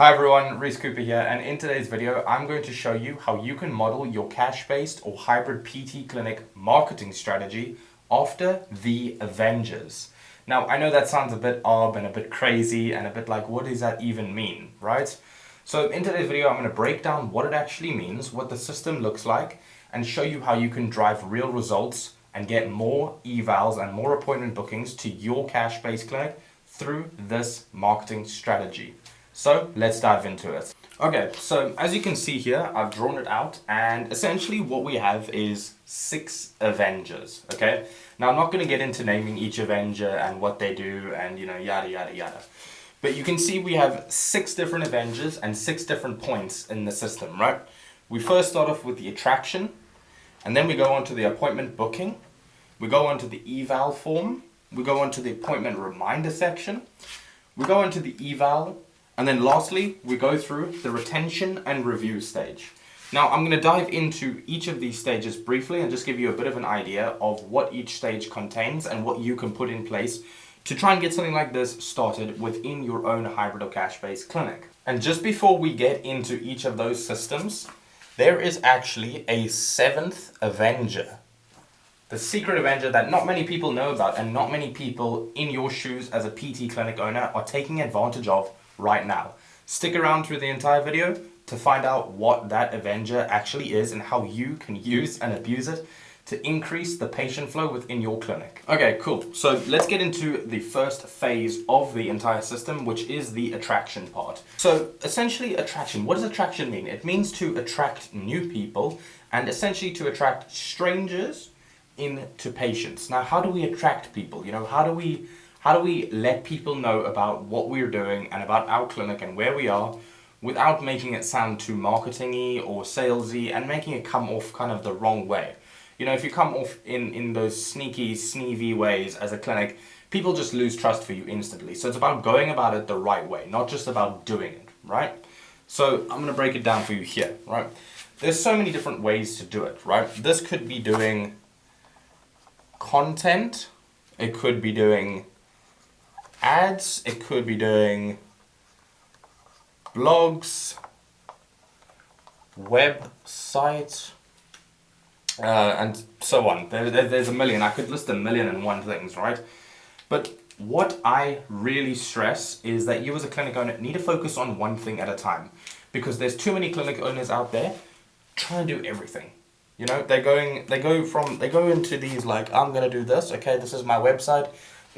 Hi everyone, Reese Cooper here, and in today's video I'm going to show you how you can model your cash-based or hybrid PT clinic marketing strategy after the Avengers. Now I know that sounds a bit odd and a bit crazy and a bit like, what does that even mean, right? So in today's video I'm going to break down what it actually means, what the system looks like, and show you how you can drive real results and get more evals and more appointment bookings to your cash-based clinic through this marketing strategy. So let's dive into it. Okay, so as you can see here, I've drawn it out, and essentially what we have is 6 Avengers, okay? Now I'm not going to get into naming each Avenger and what they do and yada yada yada. But you can see we have 6 different Avengers and 6 different points in the system, right? We first start off with the attraction, and then we go on to the appointment booking, we go on to the eval form, we go on to the appointment reminder section, we go on to the eval, and then lastly, we go through the retention and review stage. Now, I'm going to dive into each of these stages briefly and just give you a bit of an idea of what each stage contains and what you can put in place to try and get something like this started within your own hybrid or cash-based clinic. And just before we get into each of those systems, there is actually a 7th Avenger. The secret Avenger that not many people know about and not many people in your shoes as a PT clinic owner are taking advantage of right now. Stick around through the entire video to find out what that Avenger actually is and how you can use and abuse it to increase the patient flow within your clinic. Okay, cool. So let's get into the first phase of the entire system, which is the attraction part. So essentially attraction, what does attraction mean? It means to attract new people and essentially to attract strangers into patients. Now, how do we attract people? How do we let people know about what we're doing and about our clinic and where we are without making it sound too marketing-y or salesy and making it come off kind of the wrong way? If you come off in those sneaky, sneevy ways as a clinic, people just lose trust for you instantly. So it's about going about it the right way, not just about doing it, right? So I'm going to break it down for you here, right? There's so many different ways to do it, right? This could be doing content, it could be doing ads, it could be doing blogs, websites, and so on. There's a million. I could list a million and one things, right? But what I really stress is that you as a clinic owner need to focus on one thing at a time, because there's too many clinic owners out there trying to do everything. They go into these like, I'm gonna do this. Okay, this is my website.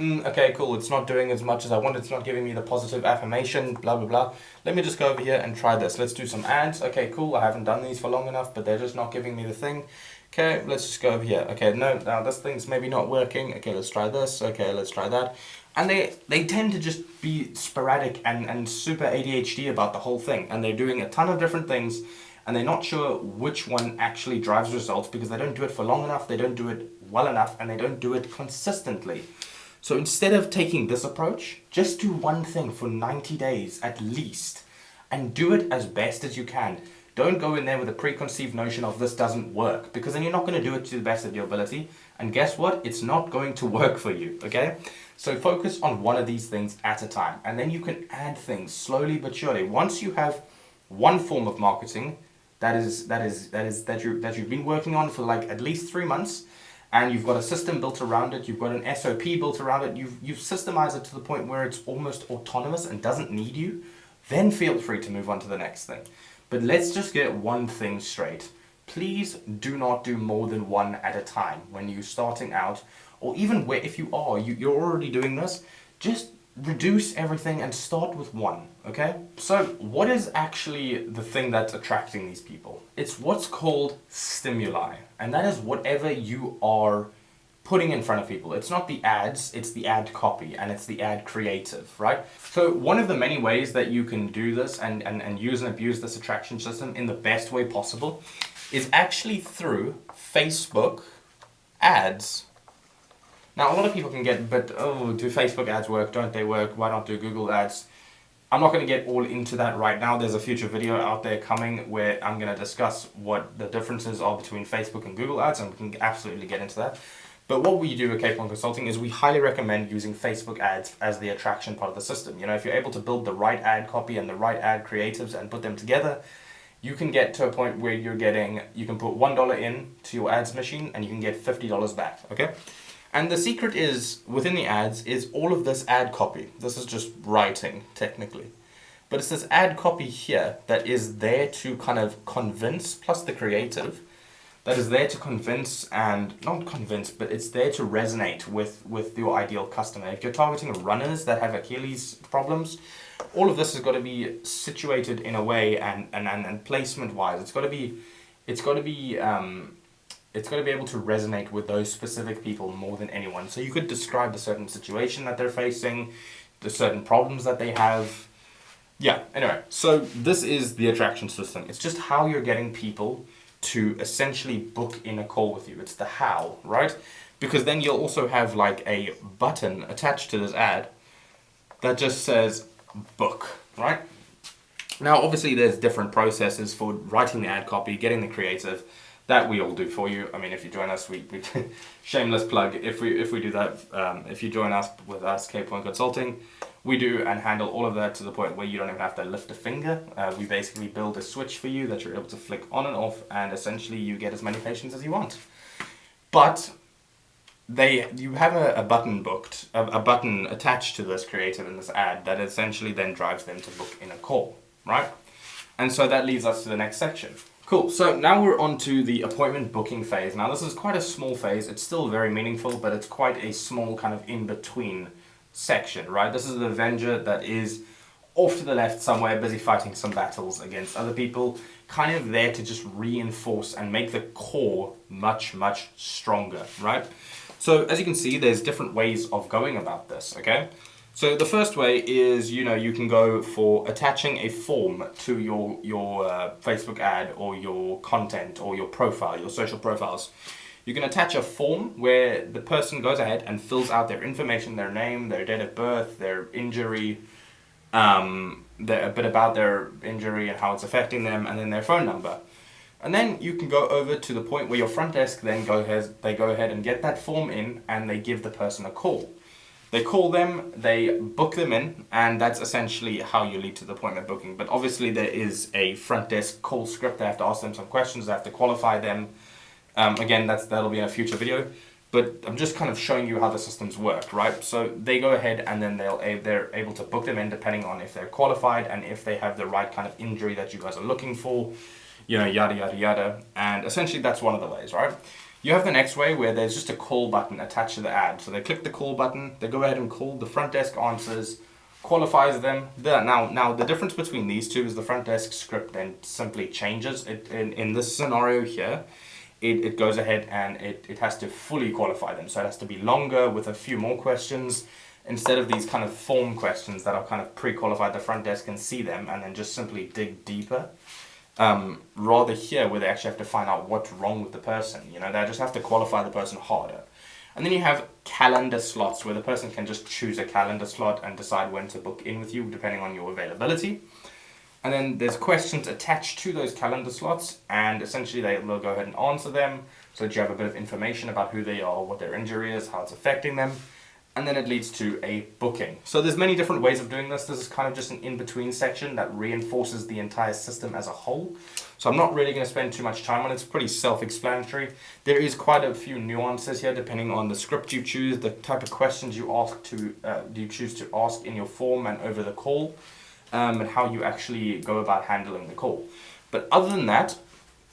Okay, cool, it's not doing as much as I want, it's not giving me the positive affirmation, blah, blah, blah. Let me just go over here and try this. Let's do some ads. Okay, cool, I haven't done these for long enough, but they're just not giving me the thing. Okay, let's just go over here. Okay, no, now this thing's maybe not working. Okay, let's try this. Okay, let's try that. And they tend to just be sporadic and super ADHD about the whole thing. And they're doing a ton of different things, and they're not sure which one actually drives results because they don't do it for long enough, they don't do it well enough, and they don't do it consistently. So instead of taking this approach, just do one thing for 90 days at least and do it as best as you can. Don't go in there with a preconceived notion of this doesn't work, because then you're not going to do it to the best of your ability. And guess what? It's not going to work for you, okay? So focus on one of these things at a time, and then you can add things slowly but surely. Once you have one form of marketing that you've been working on for like at least 3 months, and you've got a system built around it, you've got an SOP built around it, you've systemized it to the point where it's almost autonomous and doesn't need you, then feel free to move on to the next thing. But let's just get one thing straight. Please do not do more than one at a time when you're starting out, or even if you're already doing this, just reduce everything and start with one, okay? So what is actually the thing that's attracting these people? It's what's called stimuli, and that is whatever you are putting in front of people. It's not the ads, it's the ad copy, and it's the ad creative, right? So one of the many ways that you can do this and use and abuse this attraction system in the best way possible is actually through Facebook ads. Now, a lot of people can get, but do Facebook ads work? Don't they work? Why not do Google ads? I'm not going to get all into that right now. There's a future video out there coming where I'm going to discuss what the differences are between Facebook and Google ads, and we can absolutely get into that. But what we do at Cape One Consulting is we highly recommend using Facebook ads as the attraction part of the system. You know, if you're able to build the right ad copy and the right ad creatives and put them together, you can get to a point where you can put $1 in to your ads machine and you can get $50 back, okay? And the secret is, within the ads, is all of this ad copy. This is just writing, technically. But it's this ad copy here that is there to kind of convince, plus the creative, that is there to convince and, not convince, but it's there to resonate with your ideal customer. If you're targeting runners that have Achilles problems, all of this has got to be situated in a way and placement wise. It's got to be able to resonate with those specific people more than anyone. So you could describe the certain situation that they're facing, the certain problems that they have. Yeah, anyway, so this is the attraction system. It's just how you're getting people to essentially book in a call with you. It's the how, right? Because then you'll also have like a button attached to this ad that just says book, right? Now, obviously, there's different processes for writing the ad copy, getting the creative. That we all do for you. I mean, if you join us, we shameless plug. If we do that, if you join us with us, Cape One Consulting, we do and handle all of that to the point where you don't even have to lift a finger. We basically build a switch for you that you're able to flick on and off, and essentially you get as many patients as you want. But you have a button booked, a button attached to this creative in this ad that essentially then drives them to book in a call, right? And so that leads us to the next section. Cool, so now we're on to the appointment booking phase. Now this is quite a small phase, it's still very meaningful, but it's quite a small kind of in-between section, right? This is the Avenger that is off to the left somewhere, busy fighting some battles against other people, kind of there to just reinforce and make the core much, much stronger, right? So as you can see, there's different ways of going about this, okay? So the first way is, you can go for attaching a form to your Facebook ad or your content or your profile, your social profiles. You can attach a form where the person goes ahead and fills out their information, their name, their date of birth, their injury, a bit about their injury and how it's affecting them, and then their phone number. And then you can go over to the point where your front desk then go ahead and get that form in, and they give the person a call. They call them, they book them in, and that's essentially how you lead to the appointment booking. But obviously there is a front desk call script. They have to ask them some questions, they have to qualify them. Again, that'll be in a future video. But I'm just kind of showing you how the systems work, right? So they go ahead and then they're able to book them in depending on if they're qualified and if they have the right kind of injury that you guys are looking for, yada, yada, yada. And essentially that's one of the ways, right? You have the next way where there's just a call button attached to the ad. So they click the call button, they go ahead and call, the front desk answers, qualifies them. Now the difference between these two is the front desk script then simply changes. In this scenario here, it goes ahead and it has to fully qualify them. So it has to be longer with a few more questions instead of these kind of form questions that are kind of pre-qualified. The front desk can see them and then just simply dig deeper. Rather here where they actually have to find out what's wrong with the person. They just have to qualify the person harder. And then you have calendar slots where the person can just choose a calendar slot and decide when to book in with you depending on your availability. And then there's questions attached to those calendar slots, and essentially they'll go ahead and answer them so that you have a bit of information about who they are, what their injury is, how it's affecting them. And then it leads to a booking. So there's many different ways of doing this. This is kind of just an in-between section that reinforces the entire system as a whole. So I'm not really going to spend too much time on it. It's pretty self-explanatory. There is quite a few nuances here depending on the script you choose, the type of questions you choose to ask in your form and over the call, and how you actually go about handling the call. But other than that,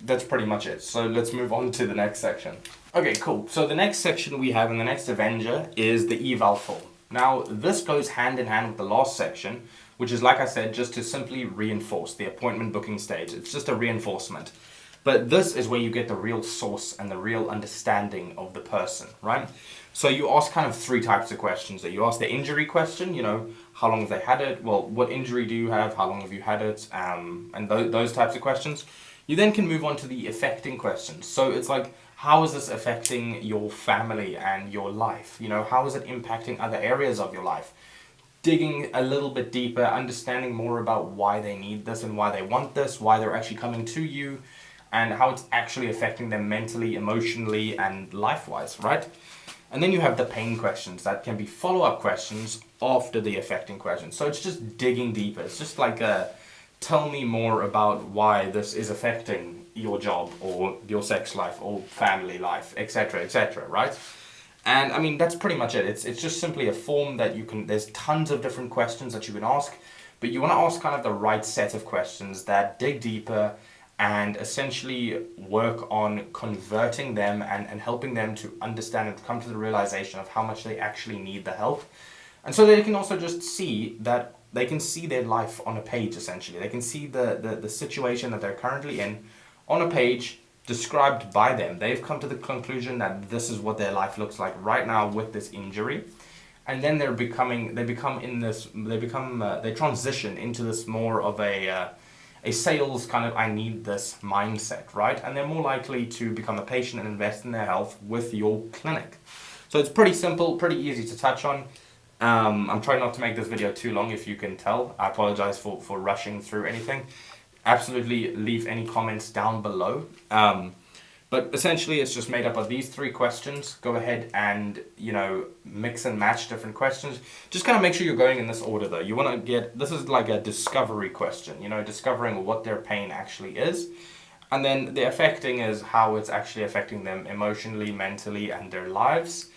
that's pretty much it. So let's move on to the next section. Okay, cool. So the next section we have in the next Avenger is the eval form. Now, this goes hand in hand with the last section, which is, like I said, just to simply reinforce the appointment booking stage. It's just a reinforcement. But this is where you get the real source and the real understanding of the person, right? So you ask kind of three types of questions. You ask the injury question, how long have they had it? Well, what injury do you have? How long have you had it? And those types of questions. You then can move on to the affecting questions. So it's like, how is this affecting your family and your life? How is it impacting other areas of your life? Digging a little bit deeper, understanding more about why they need this and why they want this, why they're actually coming to you, and how it's actually affecting them mentally, emotionally, and life-wise, right? And then you have the pain questions that can be follow-up questions after the affecting questions. So it's just digging deeper. It's just like a tell me more about why this is affecting your job or your sex life or family life, etc., right? And I mean, that's pretty much it. It's just simply a form that you can, there's tons of different questions that you can ask, but you want to ask kind of the right set of questions that dig deeper and essentially work on converting them and helping them to understand and to come to the realization of how much they actually need the help. And so they can also just see that they can see their life on a page, essentially. They can see the situation that they're currently in on a page described by them. They've come to the conclusion that this is what their life looks like right now with this injury. And then they transition into this more of a sales kind of, I need this mindset, right? And they're more likely to become a patient and invest in their health with your clinic. So it's pretty simple, pretty easy to touch on. I'm trying not to make this video too long, if you can tell. I apologize for rushing through anything. Absolutely leave any comments down below. But essentially it's just made up of these 3 questions. Go ahead and, mix and match different questions. Just kind of make sure you're going in this order though. You want to get, this is like a discovery question, discovering what their pain actually is. And then the affecting is how it's actually affecting them emotionally, mentally, and their lives.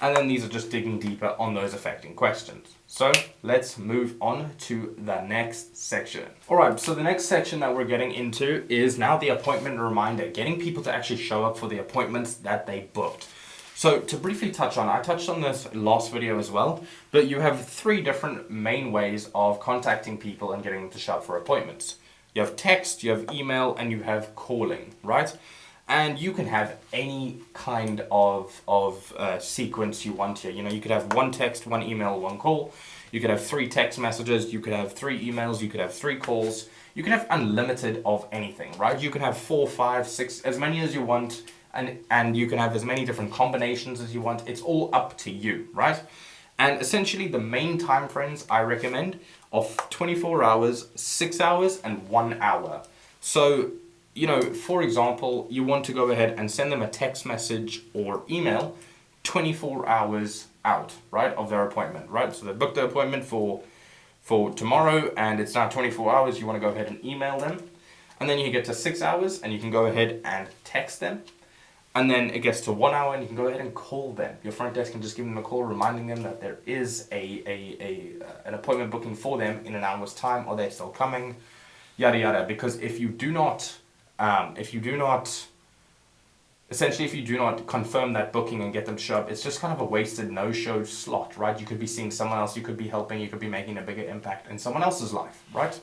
And then these are just digging deeper on those affecting questions. So let's move on to the next section. All right, so the next section that we're getting into is now the appointment reminder, getting people to actually show up for the appointments that they booked. So to briefly touch on, I touched on this last video as well, but you have 3 different main ways of contacting people and getting them to show up for appointments. You have text, you have email, and you have calling, right? And you can have any kind of sequence you want here. You could have 1 text, 1 email, 1 call. You could have 3 text messages. You could have 3 emails. You could have 3 calls. You can have unlimited of anything, right? You can have 4, 5, 6, as many as you want. And you can have as many different combinations as you want. It's all up to you, right? And essentially the main time frames I recommend are 24 hours, 6 hours, and 1 hour. So, for example, you want to go ahead and send them a text message or email 24 hours out, right, of their appointment, right? So they booked the appointment for tomorrow and it's now 24 hours. You want to go ahead and email them. And then you get to 6 hours and you can go ahead and text them. And then it gets to 1 hour and you can go ahead and call them. Your front desk can just give them a call, reminding them that there is an appointment booking for them in an hour's time, or they're still coming, yada yada. Because if you do not confirm that booking and get them to show up, it's just kind of a wasted no-show slot, right? You could be seeing someone else, you could be helping, you could be making a bigger impact in someone else's life, right?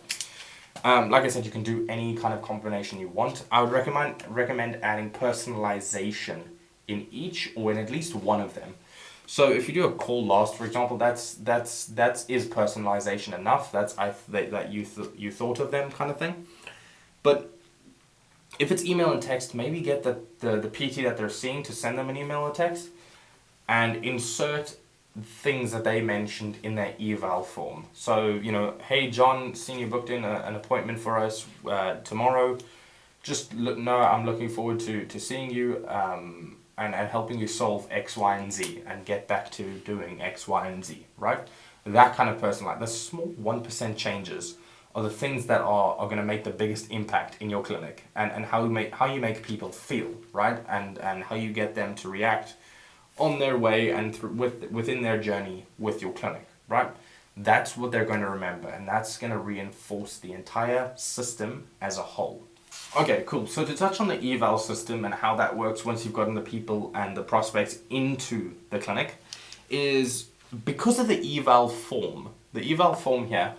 Like I said, you can do any kind of combination you want. I would recommend adding personalization in each or in at least one of them. So if you do a call last, for example, that is personalization enough. That's that you thought of them kind of thing. But if it's email and text, maybe get the PT that they're seeing to send them an email or text and insert things that they mentioned in their eval form. So, hey John, seeing you booked in an appointment for us tomorrow. Just I'm looking forward to seeing you and helping you solve X, Y, and Z and get back to doing X, Y, and Z, right? That kind of person, like the small 1% changes are the things that are going to make the biggest impact in your clinic, and how you make people feel, right? And how you get them to react on their way and within their journey with your clinic, right? That's what they're going to remember, and that's going to reinforce the entire system as a whole. Okay, cool. So to touch on the eval system and how that works once you've gotten the people and the prospects into the clinic, is because of the eval form here,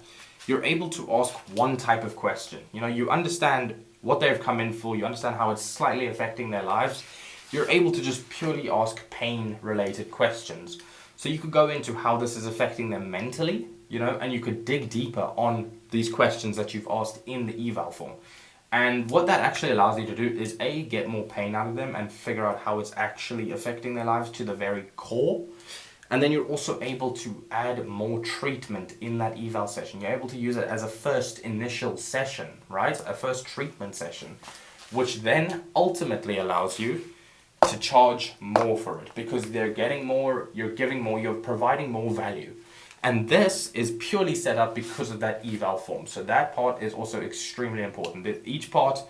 you're able to ask one type of question. You understand what they've come in for, you understand how it's slightly affecting their lives. You're able to just purely ask pain-related questions. So you could go into how this is affecting them mentally, and you could dig deeper on these questions that you've asked in the eval form. And what that actually allows you to do is A, get more pain out of them and figure out how it's actually affecting their lives to the very core. And then you're also able to add more treatment in that eval session. You're able to use it as a first initial session, right? A first treatment session, which then ultimately allows you to charge more for it because they're getting more, you're giving more, you're providing more value. And this is purely set up because of that eval form. So that part is also extremely important. Each part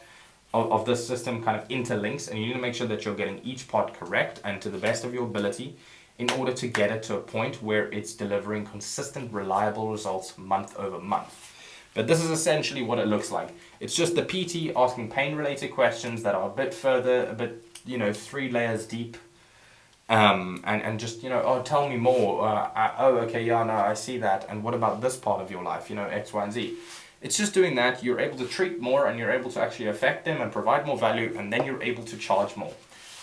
of this system kind of interlinks, and you need to make sure that you're getting each part correct and to the best of your ability in order to get it to a point where it's delivering consistent, reliable results month over month. But this is essentially what it looks like. It's just the PT asking pain-related questions that are a bit further, a bit, 3 layers deep. And just, oh, tell me more. Oh, okay, yeah, no, I see that. And what about this part of your life, X, Y, and Z. It's just doing that. You're able to treat more and you're able to actually affect them and provide more value, and then you're able to charge more.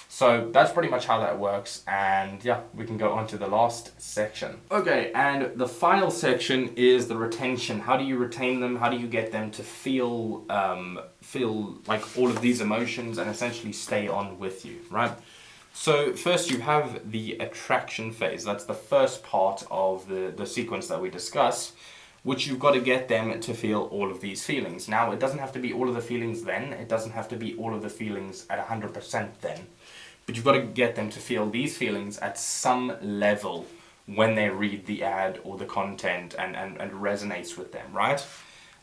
So that's pretty much how that works, and yeah, we can go on to the last section. Okay, and the final section is the retention. How do you retain them? How do you get them to feel like all of these emotions and essentially stay on with you, right? So first you have the attraction phase. That's the first part of the sequence that we discuss, which you've got to get them to feel all of these feelings. Now, it doesn't have to be all of the feelings then. It doesn't have to be all of the feelings at 100% then. But you've got to get them to feel these feelings at some level when they read the ad or the content and resonates with them, right?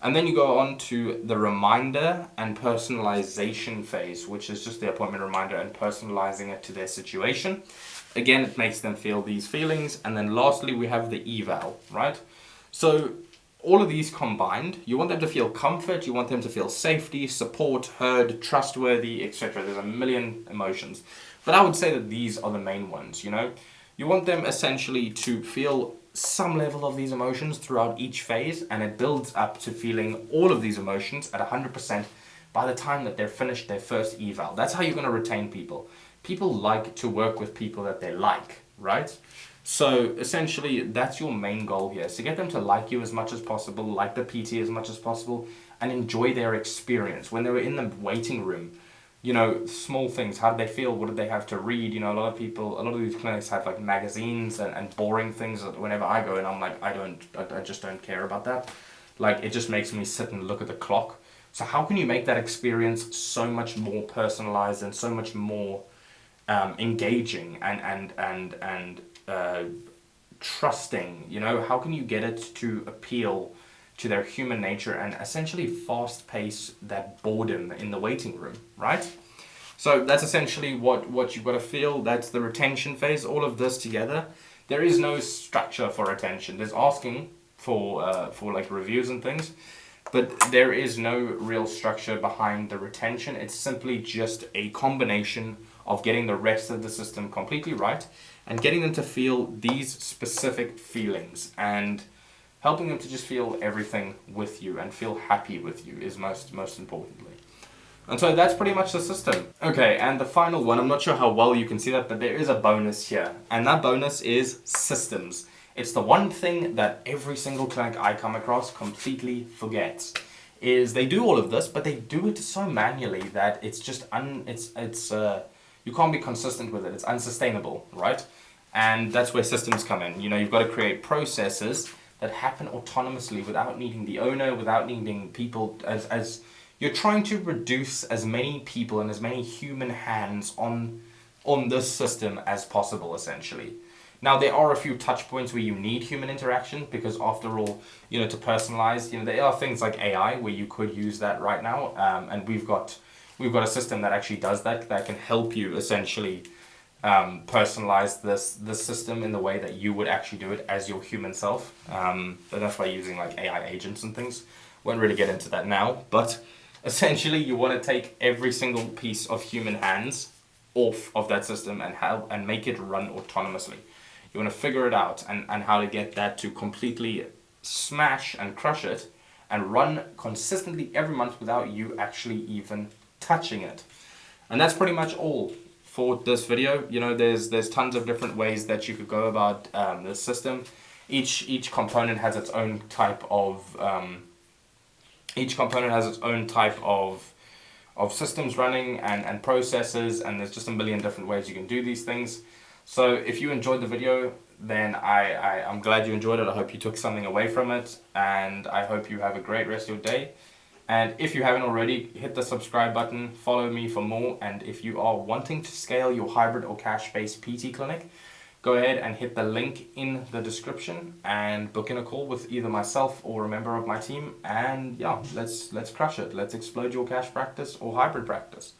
And then you go on to the reminder and personalization phase, which is just the appointment reminder and personalizing it to their situation. Again, it makes them feel these feelings. And then lastly, we have the eval, right? So all of these combined, you want them to feel comfort, you want them to feel safety, support, heard, trustworthy, etc. There's a million emotions. But I would say that these are the main ones, You want them essentially to feel some level of these emotions throughout each phase, and it builds up to feeling all of these emotions at 100% by the time that they're finished their first eval. That's how you're going to retain people. People like to work with people that they like, right? So essentially, that's your main goal here, is to get them to like you as much as possible, like the PT as much as possible, and enjoy their experience. When they were in the waiting room, small things, how did they feel, what did they have to read? A lot of these clinics have like magazines and boring things whenever I go, and I'm like, I just don't care about that. Like, it just makes me sit and look at the clock. So how can you make that experience so much more personalized and so much more engaging and trusting? How can you get it to appeal to their human nature and essentially fast pace that boredom in the waiting room, right? So that's essentially what you've got to feel. That's the retention phase. All of this together, there is no structure for retention. There's asking for like reviews and things, but there is no real structure behind the retention. It's simply just a combination of getting the rest of the system completely right and getting them to feel these specific feelings, and helping them to just feel everything with you and feel happy with you is most importantly. And so that's pretty much the system. Okay, and the final one, I'm not sure how well you can see that, but there is a bonus here. And that bonus is systems. It's the one thing that every single clinic I come across completely forgets. Is they do all of this, but they do it so manually that it's just you can't be consistent with it. It's unsustainable, right? And that's where systems come in. You've got to create processes that happen autonomously without needing the owner, without needing people, as you're trying to reduce as many people and as many human hands on this system as possible, essentially. Now, there are a few touch points where you need human interaction because, after all, to personalize, there are things like AI where you could use that right now, and we've got a system that actually does that can help you essentially personalize this system in the way that you would actually do it as your human self. But that's by using like AI agents and things. Won't really get into that now, but essentially you want to take every single piece of human hands off of that system and make it run autonomously. You want to figure it out and how to get that to completely smash and crush it and run consistently every month without you actually even touching it. And that's pretty much all for this video. There's tons of different ways that you could go about this system. Each component has its own type of systems running and processes, and there's just a million different ways you can do these things. So if you enjoyed the video, then I'm glad you enjoyed it. I hope you took something away from it, and I hope you have a great rest of your day. And if you haven't already, hit the subscribe button, follow me for more. And if you are wanting to scale your hybrid or cash-based PT clinic, go ahead and hit the link in the description and book in a call with either myself or a member of my team. And yeah, let's crush it. Let's explode your cash practice or hybrid practice.